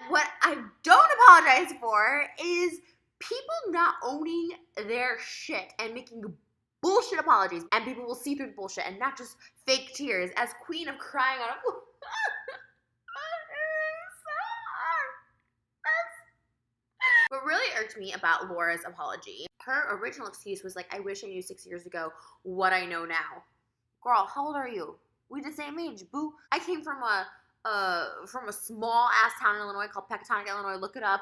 what I don't apologize for is people not owning their shit and making bullshit apologies. And people will see through the bullshit and not just fake tears as queen of crying on a What really irked me about Laura's apology, her original excuse was like, I wish I knew 6 years ago what I know now. Girl, how old are you? We the same age, boo. I came from a small ass town in Illinois called Pecatonic, Illinois. Look it up,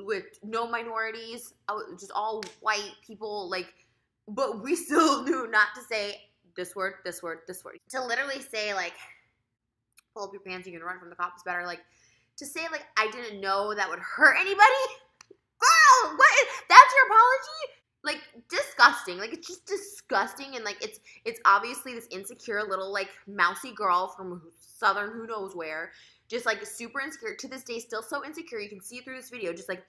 with no minorities, just all white people. Like, but we still knew not to say this word, this word, this word. To literally say like, pull up your pants, you can run from the cops better. Like, to say like I didn't know that would hurt anybody. Girl, that's your apology? Like, disgusting. Like, it's just disgusting. And like it's obviously this insecure little like mousy girl from southern who knows where, just like super insecure to this day, still so insecure. You can see it through this video, just like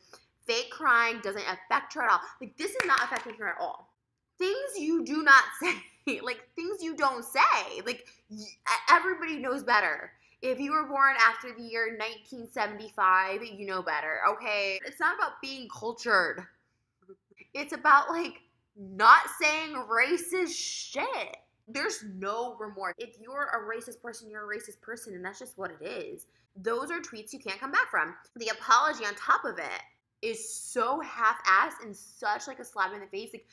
fake crying doesn't affect her at all. Like, this is not affecting her at all. Things you do not say, like things you don't say, like everybody knows better. If you were born after the year 1975, you know better, okay? It's not about being cultured. It's about, like, not saying racist shit. There's no remorse. If you're a racist person, you're a racist person, and that's just what it is. Those are tweets you can't come back from. The apology on top of it is so half-assed and such, like, a slap in the face. Like,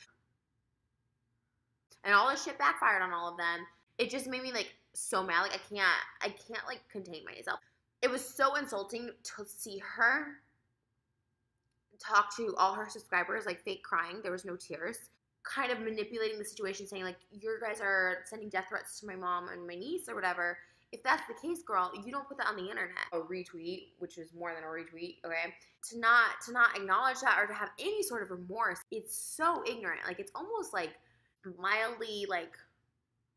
and all this shit backfired on all of them. It just made me, like, so mad. Like, I can't like contain myself. It was so insulting to see her talk to all her subscribers like fake crying. There was no tears, kind of manipulating the situation, saying like, you guys are sending death threats to my mom and my niece or whatever. If that's the case, girl, you don't put that on the internet. A retweet, which is more than a retweet, okay? To not acknowledge that or to have any sort of remorse, it's so ignorant. Like, it's almost like mildly like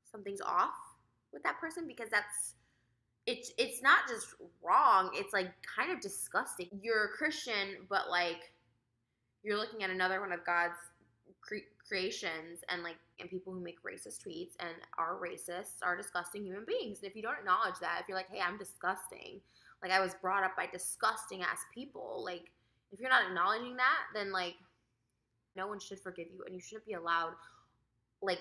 something's off with that person, because it's not just wrong, it's like kind of disgusting. You're a Christian, but like you're looking at another one of God's creations and people who make racist tweets and are racists are disgusting human beings. And if you don't acknowledge that, if you're like, hey, I'm disgusting, like I was brought up by disgusting ass people, like if you're not acknowledging that, then like no one should forgive you, and you shouldn't be allowed, like,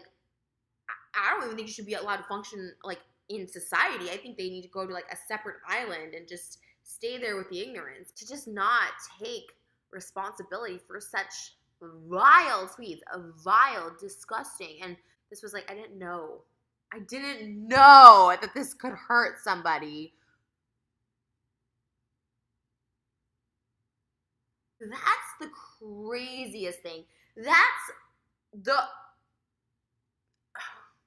I don't even think you should be allowed to function like in society. I think they need to go to like a separate island and just stay there with the ignorance, to just not take responsibility for such vile tweets, vile, disgusting. And this was like, I didn't know that this could hurt somebody. That's the craziest thing.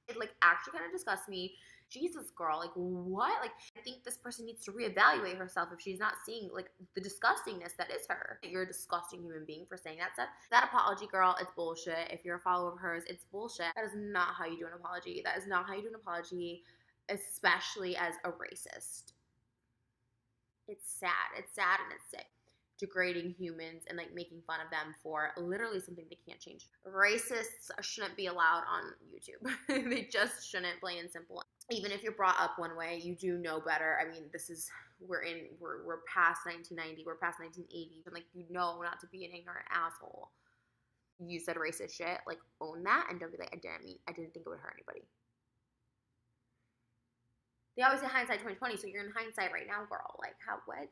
It like actually kind of disgusts me. Jesus, girl, like what? Like, I think this person needs to reevaluate herself if she's not seeing like the disgustingness that is her. You're a disgusting human being for saying that stuff. That apology, girl, it's bullshit. If you're a follower of hers, it's bullshit. That is not how you do an apology. That is not how you do an apology, especially as a racist. It's sad. It's sad and it's sick. Degrading humans and like making fun of them for literally something they can't change. Racists shouldn't be allowed on YouTube. They just shouldn't, plain and simple. Even if you're brought up one way, you do know better. I mean, we're past 1990, we're past 1980, and like, you know not to be an ignorant asshole. You said racist shit, like own that and don't be like, I didn't think it would hurt anybody. They always say hindsight 2020, so you're in hindsight right now, girl. Like, what?